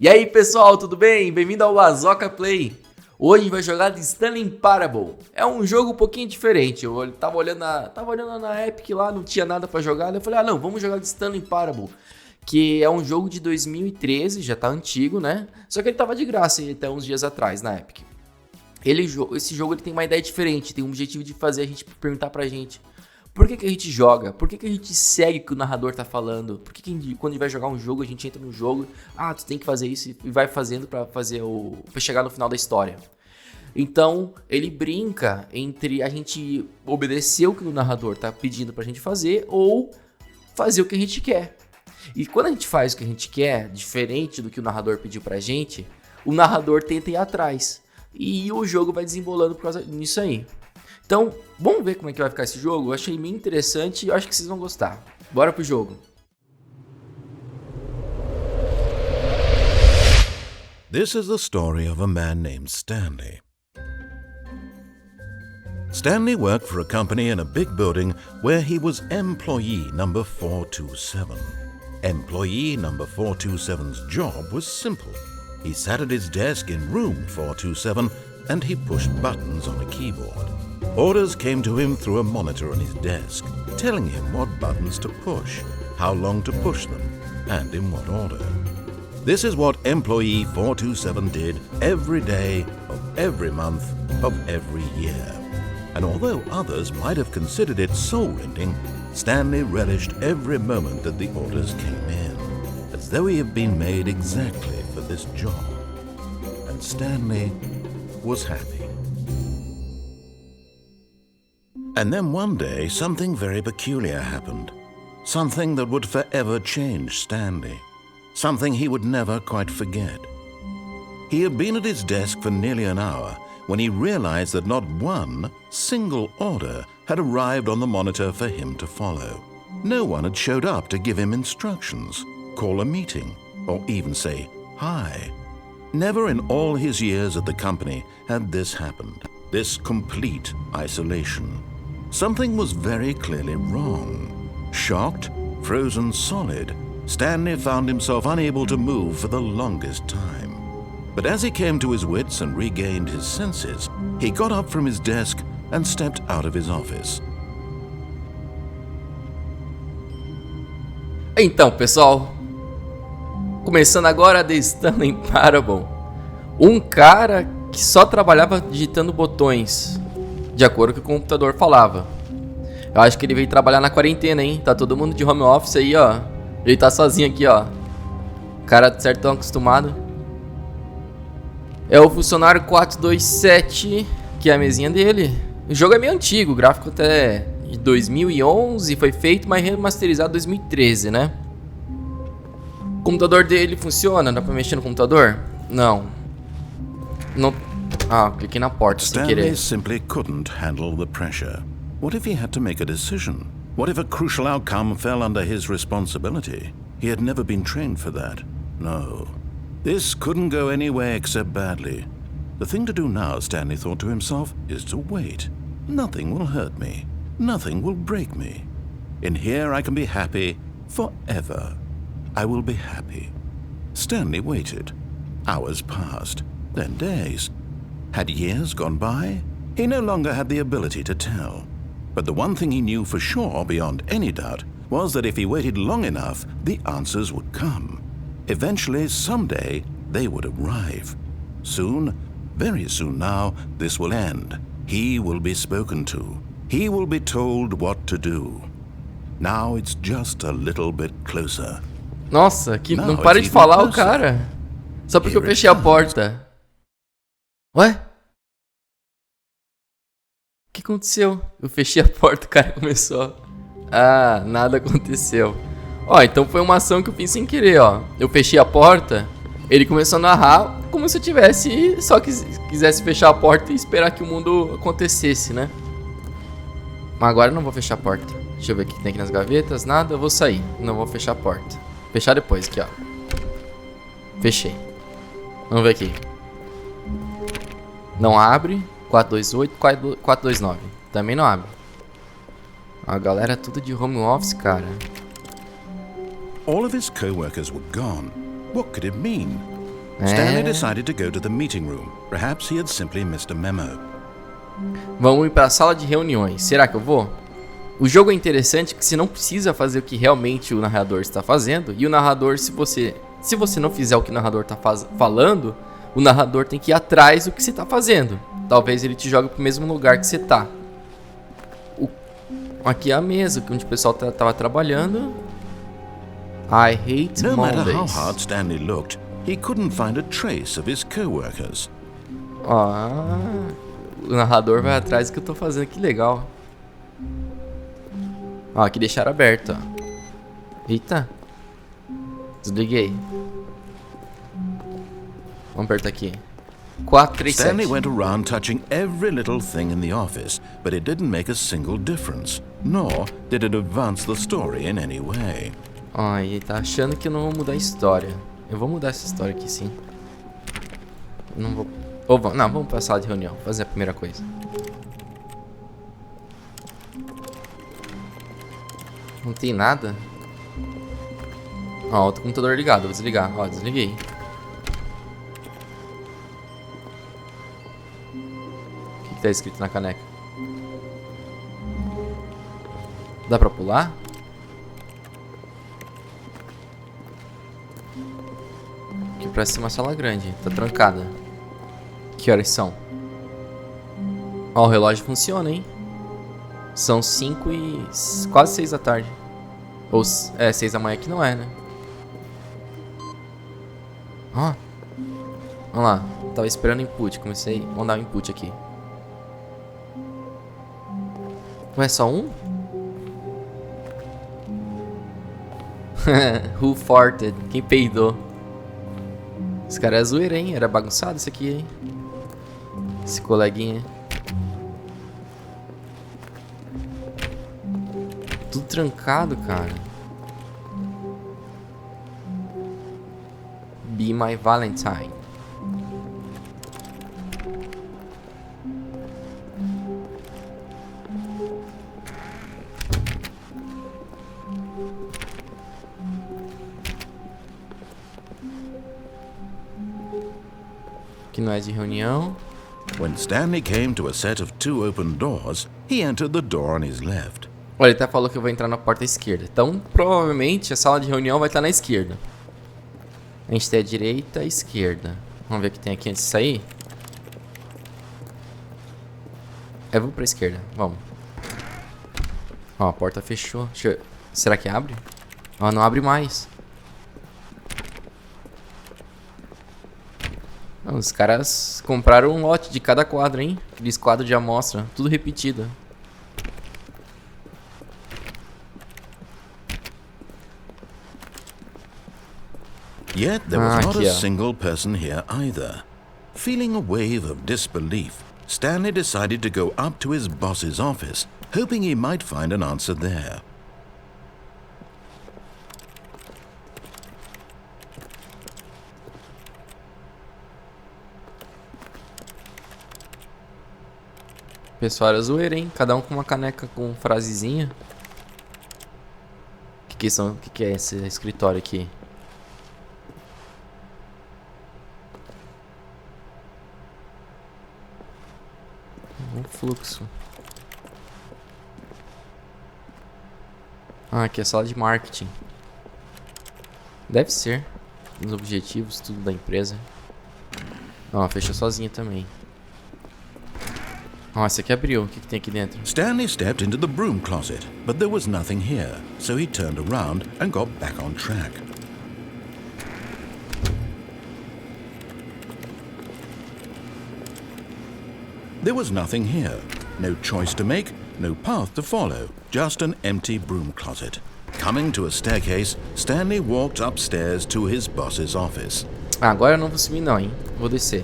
E aí pessoal, tudo bem? Bem-vindo ao BazokaPlay. Hoje a gente vai jogar de Stanley Parable. É um jogo um pouquinho diferente. Eu tava olhando na Epic lá, não tinha nada pra jogar. Eu falei, não, vamos jogar de Stanley Parable. Que é um jogo de 2013, já tá antigo, né? Só que ele tava de graça até uns dias atrás na Epic. Esse jogo ele tem uma ideia diferente, tem um objetivo de fazer a gente perguntar pra gente por que a gente joga, por que a gente segue o que o narrador tá falando, por que quando a gente vai jogar um jogo a gente entra no jogo, tu tem que fazer isso e vai fazendo pra chegar no final da história. Então ele brinca entre a gente obedecer o que o narrador tá pedindo pra gente fazer ou fazer o que a gente quer. E quando a gente faz o que a gente quer, diferente do que o narrador pediu pra gente, o narrador tenta ir atrás. E o jogo vai desembolando por causa disso aí. Então, vamos ver como é que vai ficar esse jogo? Eu achei bem interessante e eu acho que vocês vão gostar. Bora pro jogo. This is the story of a man named Stanley. Stanley worked for a company in a big building where he was employee number 427. Employee number 427's job was simple. He sat at his desk in room 427 and he pushed buttons on a keyboard. Orders came to him through a monitor on his desk, telling him what buttons to push, how long to push them, and in what order. This is what employee 427 did every day of every month of every year. And although others might have considered it soul-rending, Stanley relished every moment that the orders came in, as though he had been made exactly for this job. And Stanley was happy. And then one day, something very peculiar happened. Something that would forever change Stanley. Something he would never quite forget. He had been at his desk for nearly an hour when he realized that not one single order had arrived on the monitor for him to follow. No one had showed up to give him instructions, call a meeting, or even say hi. Never in all his years at the company had this happened, this complete isolation. Something was very clearly wrong. Shocked, frozen solid, Stanley found himself unable to move for the longest time. But as he came to his wits and regained his senses, he got up from his desk and stepped out of his office. Então, pessoal, começando agora de Stanley Parable. Um cara que só trabalhava digitando botões, de acordo com o que o computador falava. Eu acho que ele veio trabalhar na quarentena, hein? Tá todo mundo de home office aí, ó. Ele tá sozinho aqui, ó. O cara certo tão acostumado. É o funcionário 427, que é a mesinha dele. O jogo é meio antigo, o gráfico até de 2011, foi feito, mas remasterizado em 2013, né? O computador dele funciona? Dá pra mexer no computador? Não. Cliquei na porta sem querer. Stanley simply couldn't handle the pressure. What if he had to make a decision? What if a crucial outcome fell under his responsibility? He had never been trained for that. No. This couldn't go anywhere except badly. The thing to do now, Stanley thought to himself, is to wait. Nothing will hurt me. Nothing will break me. In here I can be happy forever. I will be happy. Stanley waited. Hours passed, then days. Had years gone by? He no longer had the ability to tell. But the one thing he knew for sure, beyond any doubt, was that if he waited long enough, the answers would come. Eventually, someday, they would arrive. Soon, very soon now, this will end. He will be spoken to. He will be told what to do. Now it's just a little bit closer. Nossa, que não para de falar o cara. Só porque eu fechei a porta. Ué? O que aconteceu? Eu fechei a porta, o cara começou. Nada aconteceu. Então foi uma ação que eu fiz sem querer, ó. Eu fechei a porta, ele começou a narrar como se eu tivesse só quisesse fechar a porta e esperar que o mundo acontecesse, né? Mas agora eu não vou fechar a porta. Deixa eu ver o que tem aqui nas gavetas. Nada, eu vou sair. Não vou fechar a porta. Fechar depois aqui, ó. Fechei. Vamos ver aqui. Não abre. 428, 429. Também não abre. A galera é tudo de home office, cara. All of his co-workers were gone. What could it mean? Stanley decided to go to the meeting room. Perhaps he had simply missed a memo. Vamos ir para a sala de reuniões. Será que eu vou? O jogo é interessante que você não precisa fazer o que realmente o narrador está fazendo. E o narrador, se você não fizer o que o narrador está falando, o narrador tem que ir atrás do que você está fazendo. Talvez ele te jogue para o mesmo lugar que você está. Aqui é a mesa onde o pessoal estava trabalhando. I hate No matter how Mondays. hard Stanley looked, he couldn't find a trace of his co-workers. O narrador vai atrás do que eu tô fazendo, que legal. Aqui deixaram aberto, ó. Eita. Desliguei. Vamos apertar aqui. 437. Stanley went around touching every little thing in the office, but it didn't make a single difference, nor did it advance the story in any way. Ele tá achando que eu não vou mudar a história. Eu vou mudar essa história aqui, sim. Não vou... vamos pra sala de reunião. Fazer a primeira coisa. Não tem nada. Ó, outro computador ligado. Vou desligar. Ó, desliguei. O que tá escrito na caneca? Dá pra pular? Aqui parece ser uma sala grande. Tá trancada. Que horas são? Ó, o relógio funciona, hein? São 5 e... quase 6 da tarde. Ou... 6 da manhã que não é, né? Ó. Vamos lá. Tava esperando input. Comecei... Vamos dar um input aqui. Ué, só um? Who farted? Quem peidou? Esse cara é zoeira, hein? Era bagunçado isso aqui, hein? Esse coleguinha. Tudo trancado, cara. Be my Valentine. Aqui não é de reunião. When Stanley came to a set of 2 open doors, he entered the door on his left. Olha, ele até falou que eu vou entrar na porta esquerda. Então, provavelmente, a sala de reunião vai estar na esquerda. A gente tem a direita e a esquerda. Vamos ver o que tem aqui antes de sair. Eu vou pra esquerda. Vamos. Ó, a porta fechou. Será que abre? Ó, não abre mais. Não, os caras compraram um lote de cada quadro, hein? Aqueles quadros de amostra. Tudo repetido. Yet there was not a single person here either. Feeling a wave of disbelief, Stanley decided to go up to his boss's office, hoping he might find an answer there. Pessoal, era zoeira, hein? Cada um com uma caneca com frasezinha. O que é esse escritório aqui? Um fluxo. Aqui é a sala de marketing. Deve ser. Os objetivos, tudo da empresa. Ó, fecha sozinha também. Ó, esse aqui abriu. O que tem aqui dentro? Stanley stepped into the broom closet, but there was nothing here, so he turned around and got back on track. There was nothing here. No choice to make, no path to follow, just an empty broom closet. Coming to a staircase, Stanley walked upstairs to his boss's office. Agora eu não vou subir não, hein? Vou descer.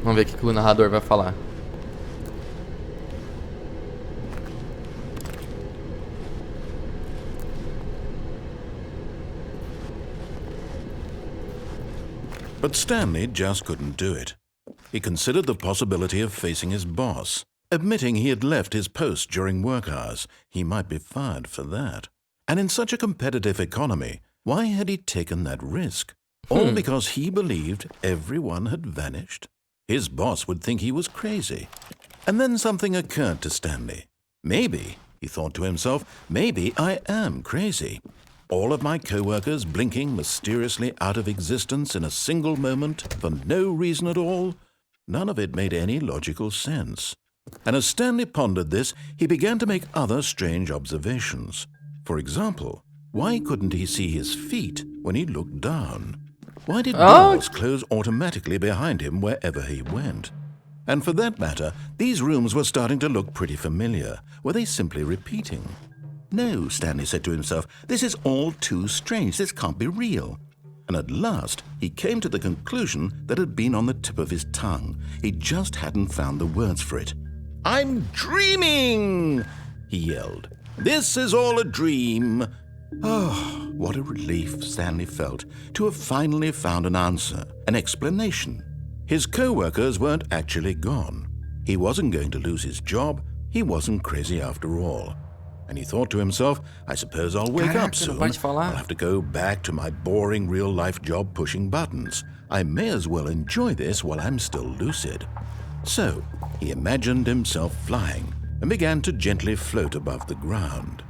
Vamos ver o que o narrador vai falar. But Stanley just couldn't do it. He considered the possibility of facing his boss. Admitting he had left his post during work hours, he might be fired for that. And in such a competitive economy, Why had he taken that risk? All because he believed everyone had vanished? His boss would think he was crazy. And then something occurred to Stanley. Maybe, he thought to himself, maybe I am crazy. All of my co-workers blinking mysteriously out of existence in a single moment for no reason at all. None of it made any logical sense. And as Stanley pondered this, he began to make other strange observations. For example, why couldn't he see his feet when he looked down? Why did doors close automatically behind him wherever he went? And for that matter, these rooms were starting to look pretty familiar. Were they simply repeating? No, Stanley said to himself, this is all too strange. This can't be real. And at last, he came to the conclusion that had been on the tip of his tongue. He just hadn't found the words for it. I'm dreaming, he yelled. This is all a dream. Oh, what a relief Stanley felt to have finally found an answer, an explanation. His co-workers weren't actually gone. He wasn't going to lose his job. He wasn't crazy after all. And he thought to himself, I suppose I'll wake up soon. I'll have to go back to my boring real-life job pushing buttons. I may as well enjoy this while I'm still lucid. So he imagined himself flying and began to gently float above the ground.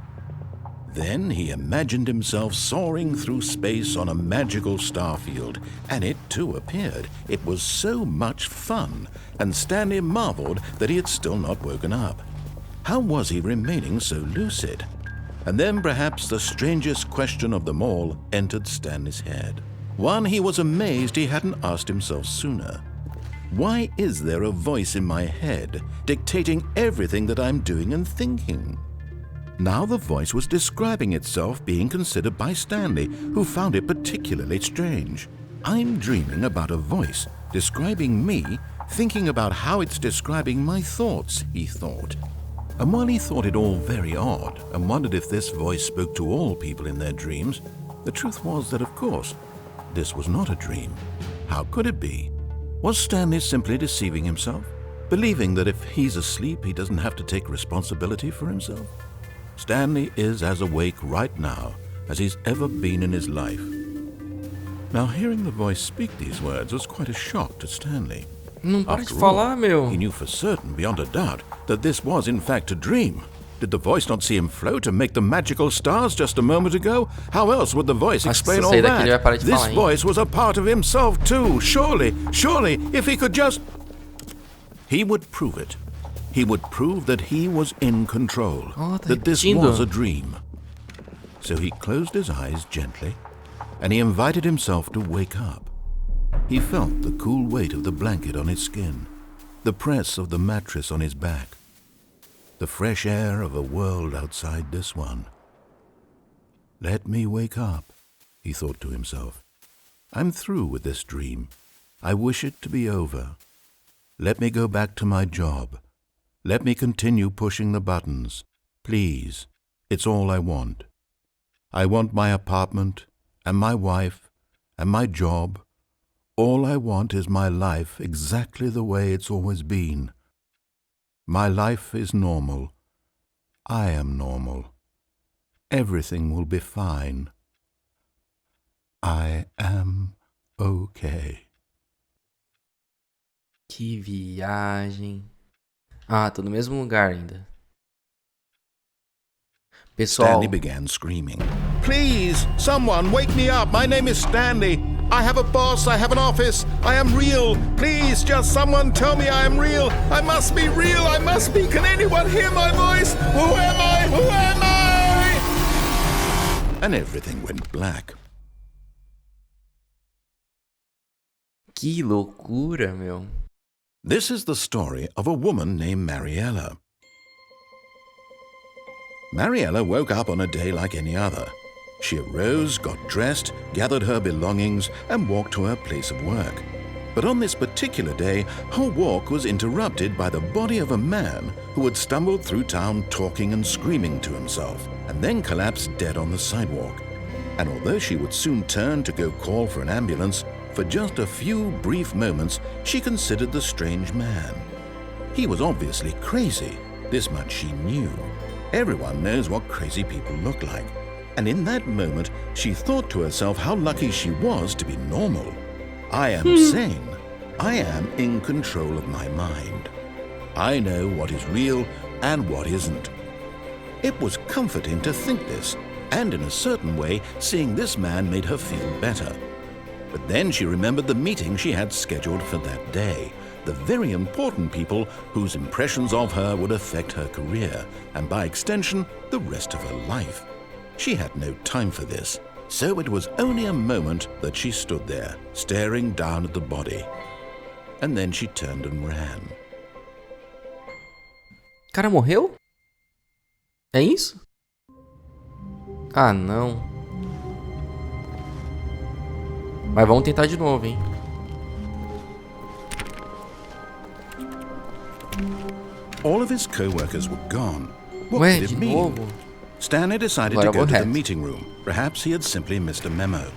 Then he imagined himself soaring through space on a magical starfield, and it too appeared. It was so much fun, and Stanley marveled that he had still not woken up. How was he remaining so lucid? And then perhaps the strangest question of them all entered Stanley's head. One he was amazed he hadn't asked himself sooner. Why is there a voice in my head dictating everything that I'm doing and thinking? Now the voice was describing itself being considered by Stanley, who found it particularly strange. I'm dreaming about a voice describing me, thinking about how it's describing my thoughts, he thought. And while he thought it all very odd and wondered if this voice spoke to all people in their dreams, the truth was that, of course, this was not a dream. How could it be? Was Stanley simply deceiving himself, believing that if he's asleep, he doesn't have to take responsibility for himself? Stanley is as awake right now as he's ever been in his life. Now, hearing the voice speak these words was quite a shock to Stanley. Não para de falar, meu. He knew for certain, beyond a doubt, that this was in fact a dream. Did the voice not see him float and make the magical stars just a moment ago? How else would the voice explain all that? This voice was a part of himself too. Surely, if he could just... He would prove it. He would prove that he was in control, that this was a dream. So he closed his eyes gently, and he invited himself to wake up. He felt the cool weight of the blanket on his skin, the press of the mattress on his back, the fresh air of a world outside this one. Let me wake up, he thought to himself. I'm through with this dream. I wish it to be over. Let me go back to my job. Let me continue pushing the buttons. Please, it's all I want. I want my apartment and my wife and my job. All I want is my life exactly the way it's always been. My life is normal. I am normal. Everything will be fine. I am okay. Que viagem. Ah, tô no mesmo lugar ainda. Pessoal. Stanley began screaming. Please, someone wake me up. My name is Stanley. I have a boss. I have an office. I am real. Please, just someone tell me I am real. I must be real. I must be. Can anyone hear my voice? Who am I? Who am I? And everything went black. Que loucura, meu. This is the story of a woman named Mariella. Mariella woke up on a day like any other. She arose, got dressed, gathered her belongings, and walked to her place of work. But on this particular day, her walk was interrupted by the body of a man who had stumbled through town talking and screaming to himself, and then collapsed dead on the sidewalk. And although she would soon turn to go call for an ambulance, for just a few brief moments she considered the strange man. He was obviously crazy. This much she knew. Everyone knows what crazy people look like. And in that moment, she thought to herself how lucky she was to be normal. I am sane. I am in control of my mind. I know what is real and what isn't. It was comforting to think this, and in a certain way, seeing this man made her feel better. But then she remembered the meeting she had scheduled for that day, the very important people whose impressions of her would affect her career, and by extension, the rest of her life. She had no time for this, so it was only a moment that she stood there, staring down at the body. And then she turned and ran. O cara morreu? É isso? Ah, não. Mas vamos tentar de novo, hein? All of his co-workers were gone. What Ué, did de it mean? novo? Stanley decided Agora to eu go vou to the reto. meeting room. Perhaps he had simply missed a memo.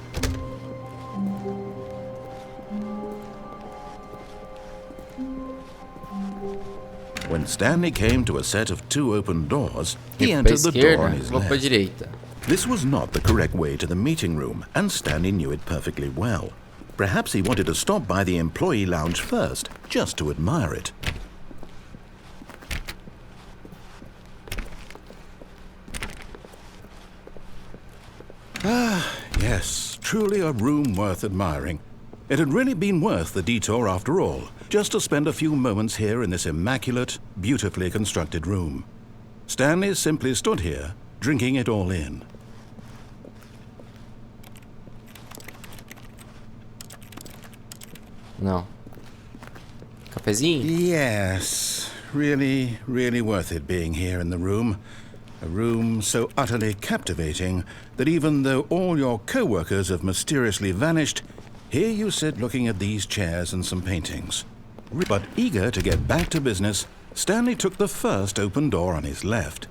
When Stanley came to a set of 2 open doors, he Pra entered the door on esquerda, his vou pra left. direita. This was not the correct way to the meeting room, and Stanley knew it perfectly well. Perhaps he wanted to stop by the employee lounge first, just to admire it. Ah, yes, truly a room worth admiring. It had really been worth the detour after all, just to spend a few moments here in this immaculate, beautifully constructed room. Stanley simply stood here, drinking it all in. Não. Cafezinho? Yes, really, really worth it being here in the room. A room so utterly captivating that even though all your co-workers have mysteriously vanished, here you sit looking at these chairs and some paintings. But eager to get back to business, Stanley took the first open door on his left.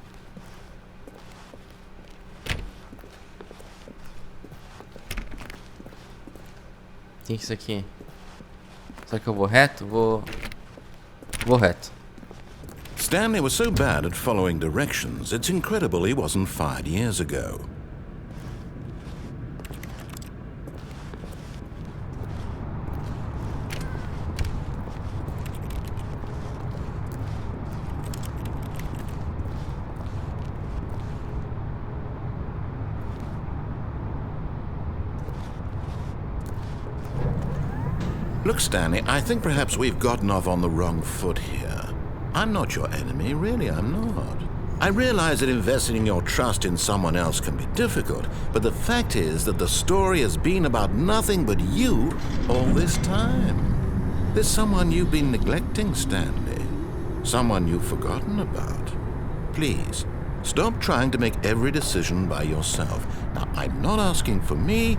O que é isso aqui? Será que eu vou reto? Vou reto. Stanley was so bad at following directions, it's incredible he wasn't fired years ago. Look, Stanley, I think perhaps we've gotten off on the wrong foot here. I'm not your enemy, really, I'm not. I realize that investing your trust in someone else can be difficult, but the fact is that the story has been about nothing but you all this time. There's someone you've been neglecting, Stanley. Someone you've forgotten about. Please, stop trying to make every decision by yourself. Now, I'm not asking for me,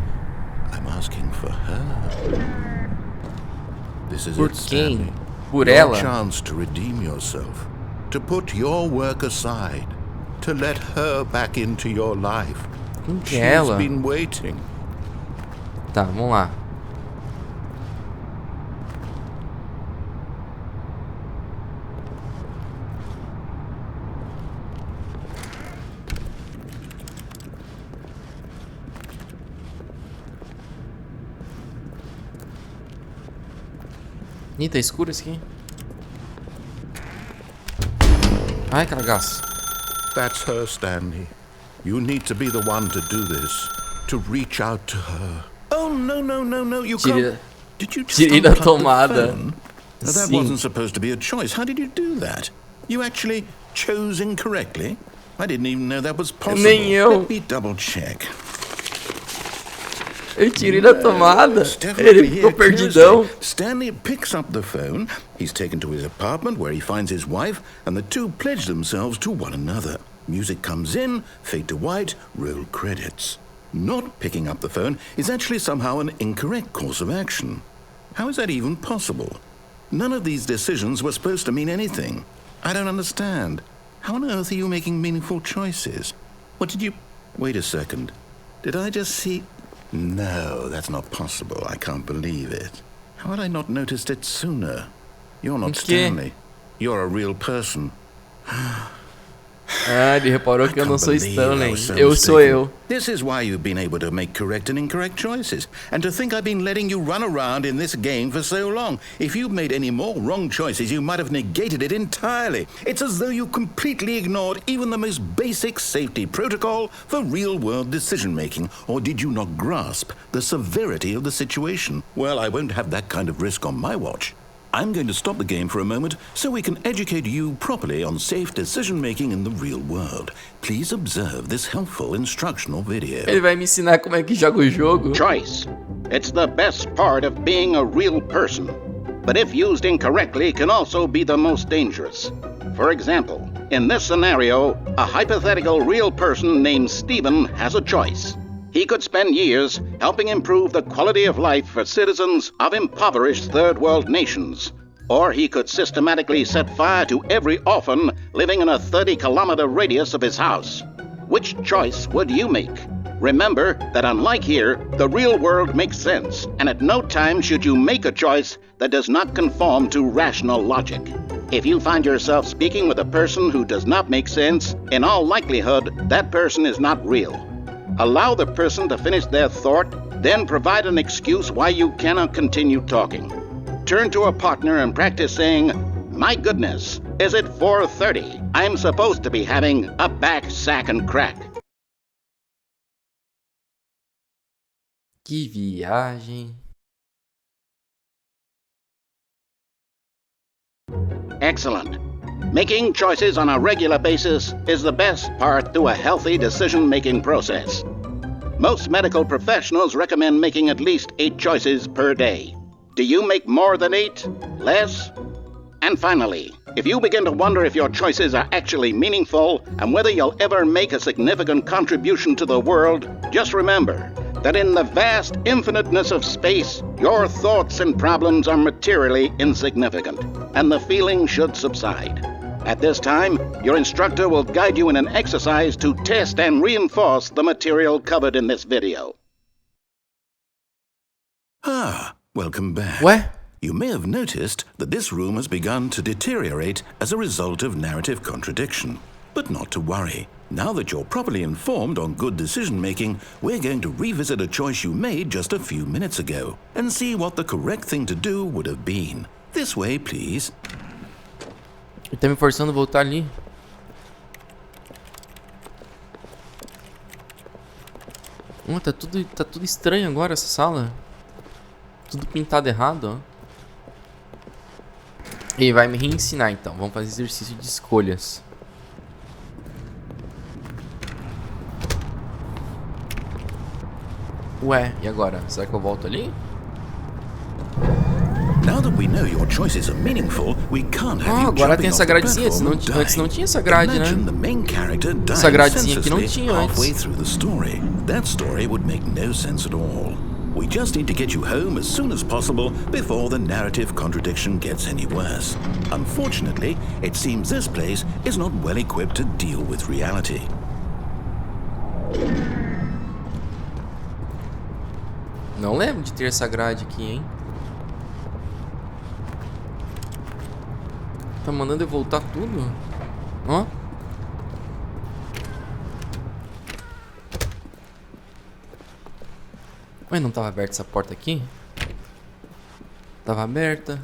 I'm asking for her. This is Por it, quem? Stanley. Por Your ela? chance to redeem yourself, to put your work aside, to let her back into your life. Quem que She's é ela? been waiting. Tá, vamos lá. Ih, tá escuro isso aqui. Ai, cagaço. That's her, Stanley. You need to be the one to do this, to reach out to her. Oh, no, you Tirei- can't. Did you just tirei da unplug the tomada. phone? Now, that Sim. wasn't supposed to be a choice. How did you do that? You actually chose incorrectly? I didn't even know that was possible. Nem eu. Let me double check. Eu tirei da tomada. It's definitely Ele ficou here, perdidão. Tuesday. Stanley picks up the phone. He's taken to his apartment where he finds his wife, and the two pledge themselves to one another. Music comes in, fade to white, roll credits. Not picking up the phone is actually somehow an incorrect course of action. How is that even possible? None of these decisions were supposed to mean anything. I don't understand. How on earth are you making meaningful choices? What did you... Wait a second. Did I just see... No, that's not possible. I can't believe it. How had I not noticed it sooner? You're not Okay. Stanley. You're a real person. Ah, ele reparou que eu não sou Stanley. I was so Eu sou mistaken. eu. This is why you've been able to make correct and incorrect choices. And to think I've been letting you run around in this game for so long. If you'd made any more wrong choices, you might have negated it entirely. It's as though you completely ignored even the most basic safety protocol for real-world decision-making. Or did you not grasp the severity of the situation? Well, I won't have that kind of risk on my watch. I'm going to stop the game for a moment so we can educate you properly on safe decision-making in the real world. Please observe this helpful instructional video. Ele vai me ensinar como é que joga o jogo. Choice. It's the best part of being a real person. But if used incorrectly, can also be the most dangerous. For example, in this scenario, a hypothetical real person named Stephen has a choice. He could spend years helping improve the quality of life for citizens of impoverished third world nations. Or he could systematically set fire to every orphan living in a 30-kilometer radius of his house. Which choice would you make? Remember that unlike here, the real world makes sense, and at no time should you make a choice that does not conform to rational logic. If you find yourself speaking with a person who does not make sense, in all likelihood, that person is not real. Allow the person to finish their thought, then provide an excuse why you cannot continue talking. Turn to a partner and practice saying, "My goodness, is it 4:30? I'm supposed to be having a back, sack, and crack." Que viagem. Excellent. Making choices on a regular basis is the best part to a healthy decision-making process. Most medical professionals recommend making at least 8 choices per day. Do you make more than 8? Less? And finally, if you begin to wonder if your choices are actually meaningful and whether you'll ever make a significant contribution to the world, just remember that in the vast infiniteness of space, your thoughts and problems are materially insignificant, and the feeling should subside. At this time, your instructor will guide you in an exercise to test and reinforce the material covered in this video. Ah, welcome back. Ué? You may have noticed that this room has begun to deteriorate as a result of narrative contradiction. But not to worry. Now that you're properly informed on good decision-making, we're going to revisit a choice you made just a few minutes ago and see what the correct thing to do would have been. This way, please. Ele tá me forçando a voltar ali. Tá tudo estranho agora essa sala. Tudo pintado errado, ó. Ele vai me reensinar então. Vamos fazer exercício de escolhas. Ué, e agora? Será que eu volto ali? Now that we know your choices are meaningful, we can't have you agora jumping tem essa off the gradezinha. platform and Antes não dying. tinha essa grade, né? Imagine the main character dying Essa gradezinha aqui não senselessly tinha antes. halfway through the story. That story would make no sense at all. We just need to get you home as soon as possible before the narrative contradiction gets any worse. Unfortunately, it seems this place is not well equipped to deal with reality. Não lembro de ter essa grade aqui, hein? Tá mandando eu voltar tudo? Ó. Ué, não tava aberta essa porta aqui? Tava aberta.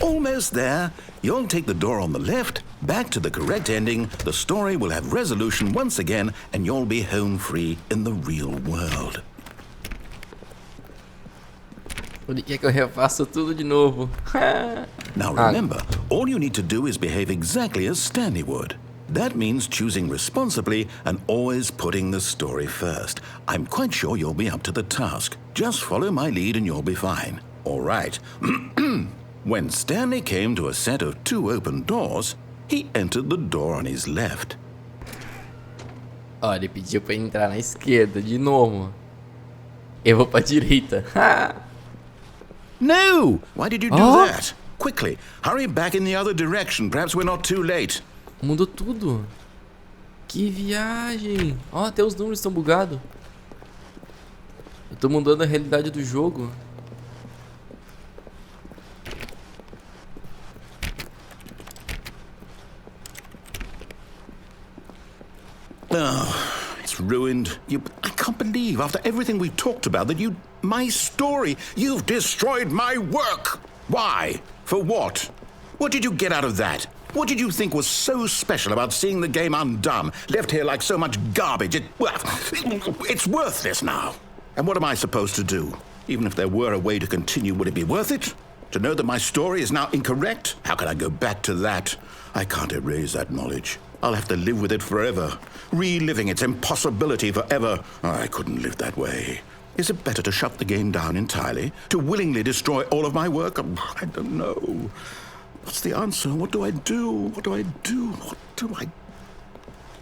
Almost there. You'll take the door on the left, back to the correct ending, the story will have resolution once again, and you'll be home free in the real world. Ele quer que eu refaça tudo de novo. Now remember, all you need to do is behave exactly as Stanley would. That means choosing responsibly and always putting the story first. I'm quite sure you'll be up to the task. Just follow my lead and you'll be fine. All right. When Stanley came to a set of 2 open doors, he entered the door on his left. Ó, ele pediu pra entrar na esquerda de novo. Eu vou pra direita. No! Why did you do Oh. that? Quickly, hurry back in the other direction. Perhaps we're not too late. Mudou tudo. Que viagem. Ó, até os números estão bugados. Eu tô mudando a realidade do jogo. Oh, it's ruined. I can't believe, after everything we talked about, that my story, you've destroyed my work. Why? For what? What did you get out of that? What did you think was so special about seeing the game undone, left here like so much garbage? It's worthless now. And what am I supposed to do? Even if there were a way to continue, would it be worth it? To know that my story is now incorrect? How can I go back to that? I can't erase that knowledge. I'll have to live with it forever, reliving its impossibility forever. I couldn't live that way. Is it better to shut the game down entirely? To willingly destroy all of my work? I don't know. What's the answer? What do I do? What do I do? What do I...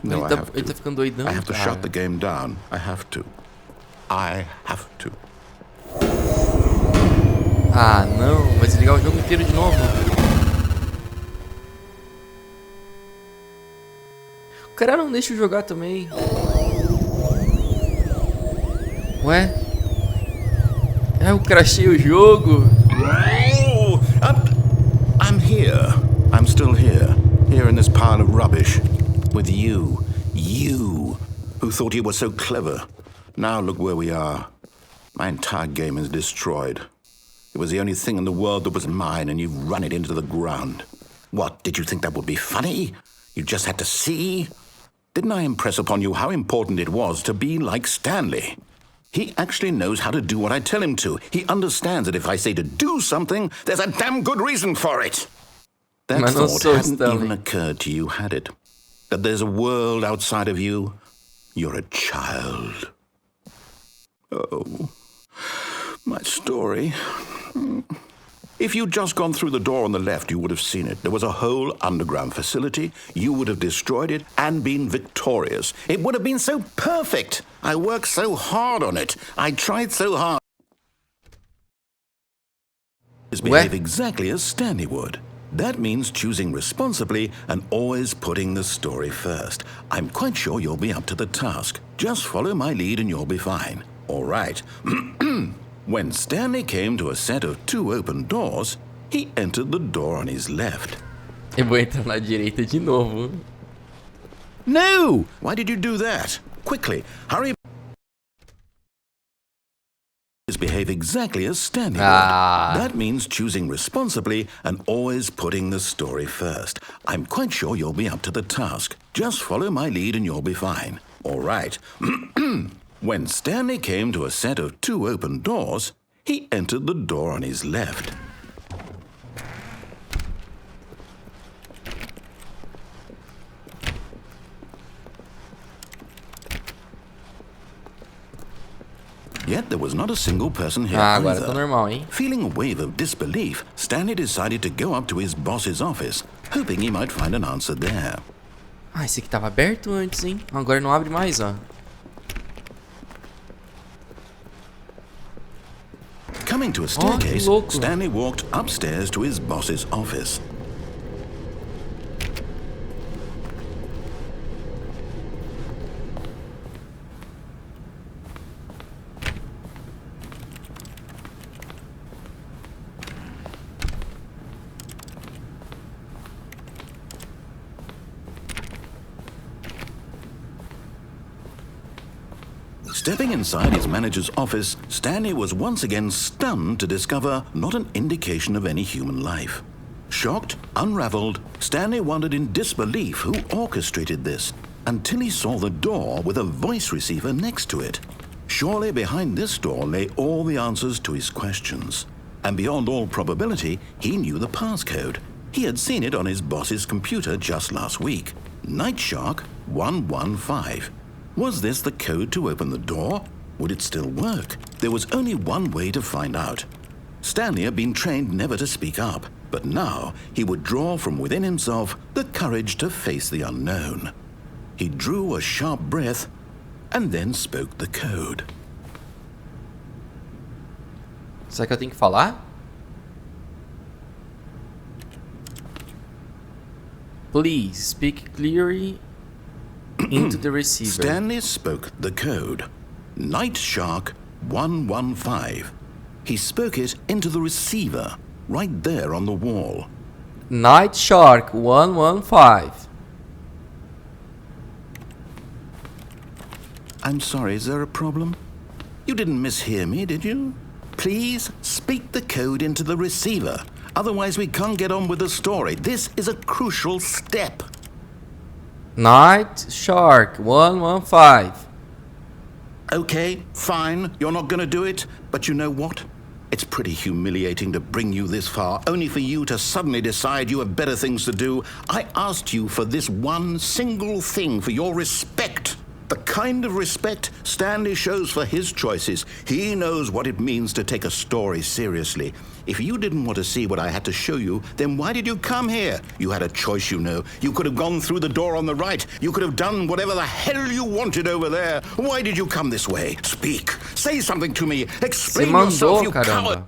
No, I have to. Ele tá ficando doidão, I have to cara. shut the game down. I have to. I have to. Ah, não. Vai desligar o jogo inteiro de novo. O cara não deixa eu jogar também. Ué? Eu crashei o jogo. Oh, I'm here. I'm still here. Here in this pile of rubbish. With you. You. Who thought you were so clever. Now look where we are. My entire game is destroyed. It was the only thing in the world that was mine, and you've run it into the ground. What, did you think that would be funny? You just had to see? Didn't I impress upon you how important it was to be like Stanley? He actually knows how to do what I tell him to. He understands that if I say to do something, there's a damn good reason for it. That Man, thought so hadn't Stanley. even occurred to you, had it? That there's a world outside of you? You're a child. Oh, my story. If you'd just gone through the door on the left, you would have seen it. There was a whole underground facility. You would have destroyed it and been victorious. It would have been so perfect. I worked so hard on it. I tried so hard. Behave exactly as Stanley would. That means choosing responsibly and always putting the story first. I'm quite sure you'll be up to the task. Just follow my lead and you'll be fine. All right. When Stanley came to a set of 2 open doors, he entered the door on his left. Eu vou entrar na direita de novo. No! Why did you do that? Quickly, hurry. Behave exactly as Stanley would. That means choosing responsibly and always putting the story first. I'm quite sure you'll be up to the task. Just follow my lead and you'll be fine. All right. When Stanley came to a set of 2 open doors, he entered the door on his left. Yet there was not a single person here Agora either. tá normal, hein? Feeling a wave of disbelief, Stanley decided to go up to his boss's office, hoping he might find an answer there. Ah, esse aqui tava aberto antes, hein? Agora não abre mais, ó. Coming to a staircase, louco. Stanley walked upstairs to his boss's office. Stepping inside his manager's office, Stanley was once again stunned to discover not an indication of any human life. Shocked, unraveled, Stanley wondered in disbelief who orchestrated this, until he saw the door with a voice receiver next to it. Surely behind this door lay all the answers to his questions. And beyond all probability, he knew the passcode. He had seen it on his boss's computer just last week. Nightshark 115. Was this the code to open the door? Would it still work? There was only one way to find out. Stanley had been trained never to speak up, but now he would draw from within himself the courage to face the unknown. He drew a sharp breath and then spoke the code. Será que eu tenho que falar? Please speak clearly into the receiver. Stanley spoke the code. Nightshark 115. He spoke it into the receiver, right there on the wall. Night Shark 115. I'm sorry, is there a problem? You didn't mishear me, did you? Please speak the code into the receiver. Otherwise, we can't get on with the story. This is a crucial step. Night Shark 115. Okay, fine, you're not gonna do it, but you know what? It's pretty humiliating to bring you this far, only for you to suddenly decide you have better things to do. I asked you for this one single thing, for your respect. The kind of respect Stanley shows for his choices. He knows what it means to take a story seriously. If you didn't want to see what I had to show you, then why did you come here? You had a choice, you know. You could have gone through the door on the right. You could have done whatever the hell you wanted over there. Why did you come this way? Speak. Say something to me. Explain yourself, you coward.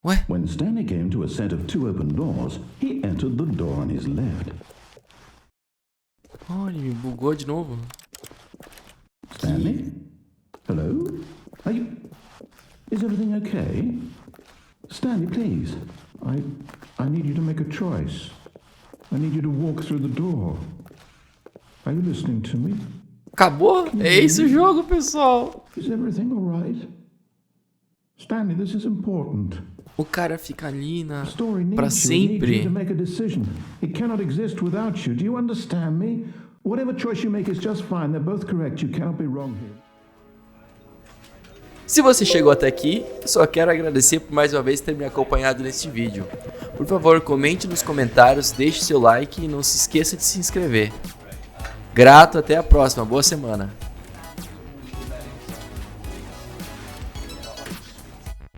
Ué? When Stanley came to a set of 2 open doors, he entered the door on his left. Olha, me bugou de novo. Stanley? Hello? Are you... Is everything okay? Stanley, please. I need you to make a choice. I need you to walk through the door. Are you listening to me? Acabou? É esse o jogo, pessoal. Is everything all right? Stanley, this is important. O cara fica ali The story pra needs you. It needs you sempre. to make a decision. It cannot exist without you. Do you understand me? Whatever choice you make is just fine. They're both correct. You cannot be wrong here. Se você chegou até aqui, eu só quero agradecer por mais uma vez ter me acompanhado neste vídeo. Por favor, comente nos comentários, deixe seu like e não se esqueça de se inscrever. Grato, até a próxima. Boa semana.